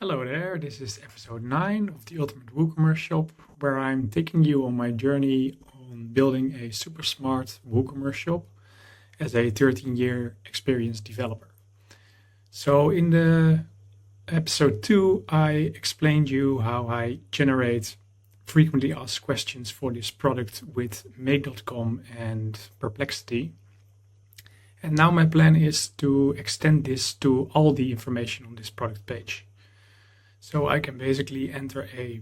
Hello there, this is episode 9 of the Ultimate WooCommerce Shop, where I'm taking you on my journey on building a super smart WooCommerce shop as a 13-year experienced developer. So in the episode 2, I explained you how I generate frequently asked questions for this product with make.com and Perplexity. And now my plan is to extend this to all the information on this product page. So I can basically enter a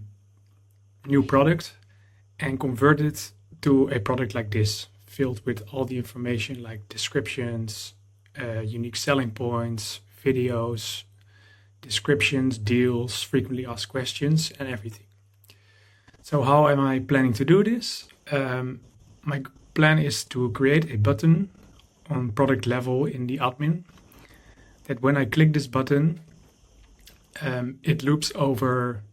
new product and convert it to a product like this, filled with all the information like descriptions, unique selling points, videos, descriptions, deals, frequently asked questions, and everything. So how am I planning to do this? My plan is to create a button on product level in the admin that when I click this button, it loops over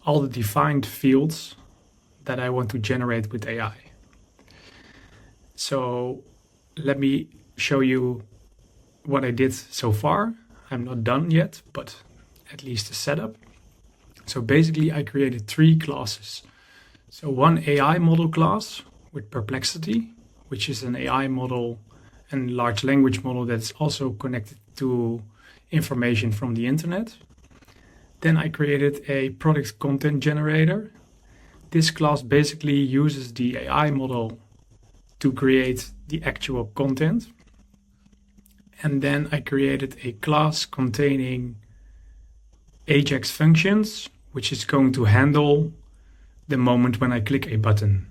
all the defined fields that I want to generate with AI. So let me show you what I did so far. I'm not done yet, but at least a setup. So basically I created 3 classes. So one AI model class with Perplexity, which is an AI model and large language model that's also connected to information from the internet. Then I created a product content generator. This class basically uses the AI model to create the actual content. And then I created a class containing Ajax functions, which is going to handle the moment when I click a button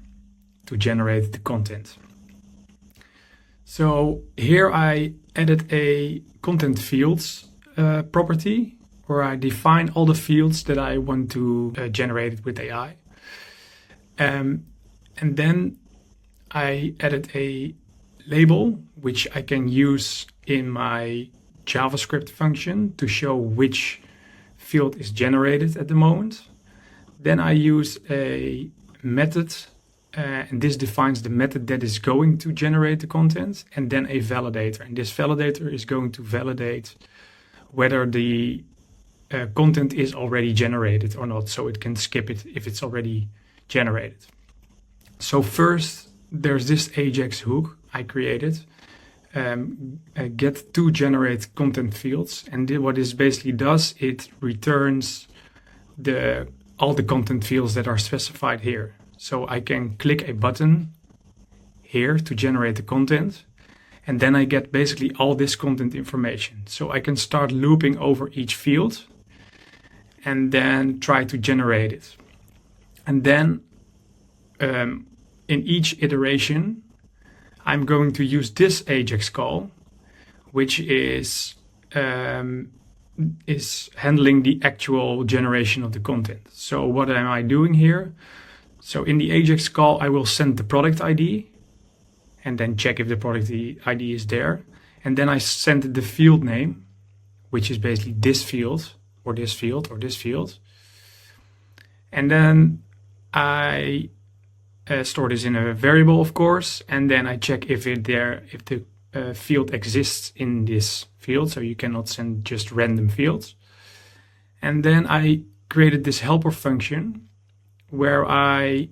to generate the content. So here I added a content fields property, where I define all the fields that I want to generate with AI. And then I added a label, which I can use in my JavaScript function to show which field is generated at the moment. Then I use a method, and this defines the method that is going to generate the content, and then a validator. And this validator is going to validate whether the content is already generated or not, so it can skip it if it's already generated. So first, there's this Ajax hook I created, get to generate content fields, and what this basically does, it returns all the content fields that are specified here. So I can click a button here to generate the content, and then I get basically all this content information. So I can start looping over each field and then try to generate it. And then in each iteration, I'm going to use this Ajax call, which is handling the actual generation of the content. So what am I doing here? So in the Ajax call, I will send the product ID and then check if the product ID is there. And then I send the field name, which is basically this field, or this field, or this field. And then I store this in a variable, of course, and then I check if the field exists in this field, so you cannot send just random fields. And then I created this helper function where I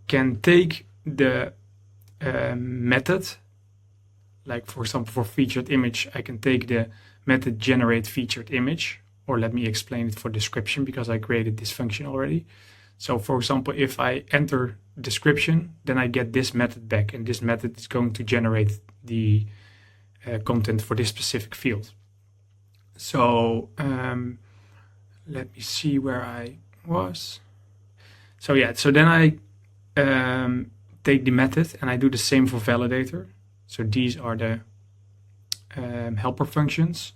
can take the method, like for example for featured image, I can take the method generate featured image, or let me explain it for description because I created this function already. So for example, if I enter description, then I get this method back, and this method is going to generate the content for this specific field. So let me see where I was. So yeah, so then I take the method and I do the same for validator. So these are the helper functions.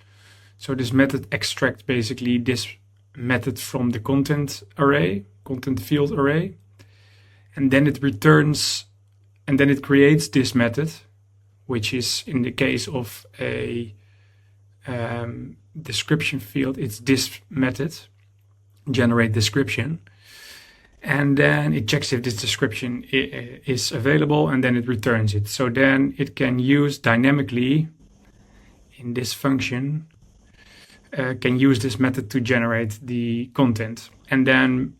So this method extracts basically this method from the content array, content field array, and then it returns, and then it creates this method, which is in the case of a description field, it's this method, generate description. And then it checks if this description is available, and then it returns it. So then it can use dynamically in this function can use this method to generate the content. And then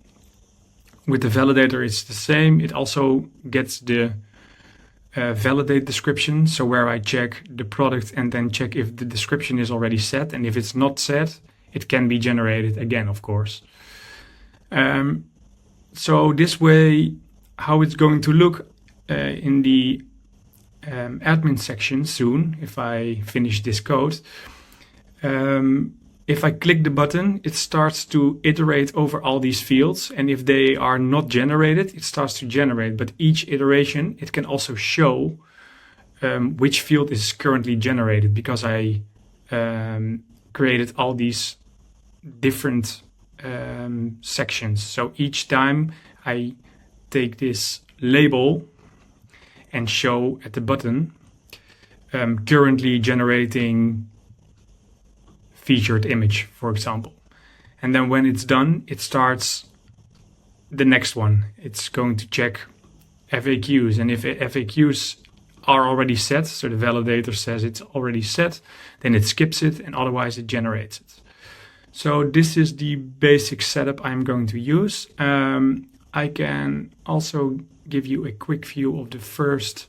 with the validator, it's the same. It also gets the validate description, so where I check the product and then check if the description is already set, and if it's not set, it can be generated again, of course. So this way, how it's going to look in the admin section soon, if I finish this code, if I click the button, it starts to iterate over all these fields, and if they are not generated, it starts to generate. But each iteration, it can also show which field is currently generated, because I created all these different sections. So each time I take this label and show at the button, currently generating featured image, for example. And then when it's done, it starts the next one. It's going to check FAQs, and if FAQs are already set, so the validator says it's already set, then it skips it, and otherwise it generates it. So this is the basic setup I'm going to use. I can also give you a quick view of the first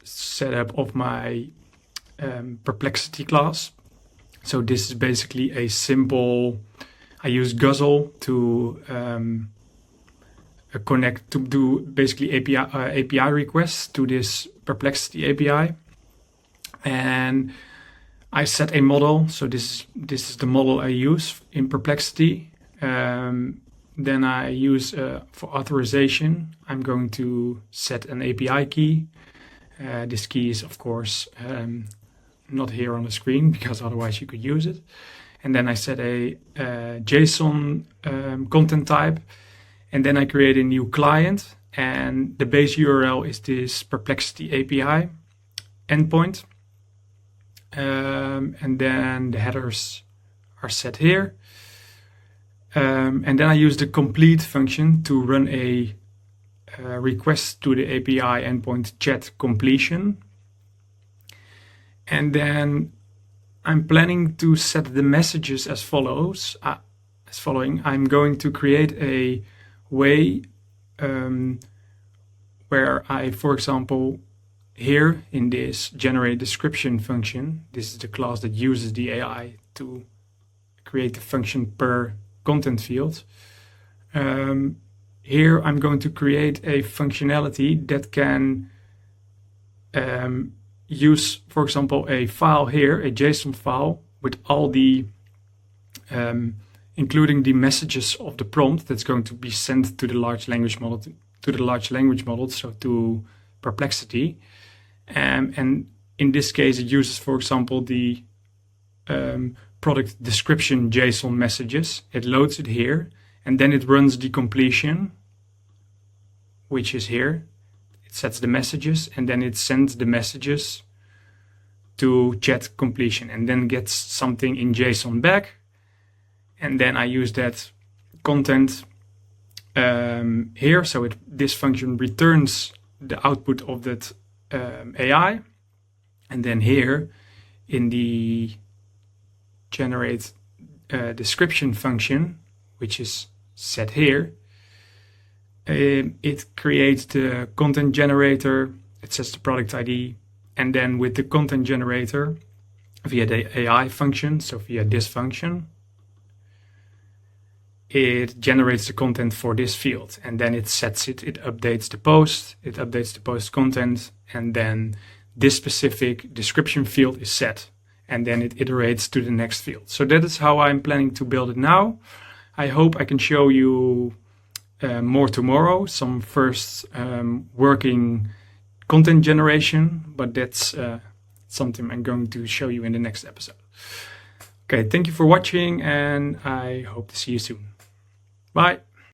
setup of my Perplexity class. So this is basically a simple, I use Guzzle to connect, to do basically API requests to this Perplexity API. And I set a model. So this is the model I use in Perplexity. Then I use for authorization, I'm going to set an API key. This key is, of course, not here on the screen, because otherwise you could use it. And then I set a JSON content type, and then I create a new client, and the base URL is this Perplexity API endpoint. And then the headers are set here. And then I use the complete function to run a request to the API endpoint chat completion. And then I'm planning to set the messages as follows. I'm going to create a way where I, for example, here in this generate description function, this is the class that uses the AI to create the function per content field. Here I'm going to create a functionality that can use, for example, a file here, a JSON file with all the, including the messages of the prompt that's going to be sent to the large language model, so to Perplexity. And in this case, it uses, for example, the product description JSON messages. It loads it here, and then it runs the completion, which is here. It sets the messages, and then it sends the messages to chat completion, and then gets something in JSON back. And then I use that content here. So this function returns the output of that AI. And then here in the generate description function, which is set here, it creates the content generator, it sets the product ID, and then with the content generator via the AI function, so via this function, it generates the content for this field, and then it sets it, it updates the post content, and then this specific description field is set, and then it iterates to the next field. So that is how I'm planning to build it now. I hope I can show you more tomorrow, some first working content generation, but that's something I'm going to show you in the next episode. Okay, thank you for watching, and I hope to see you soon. Bye.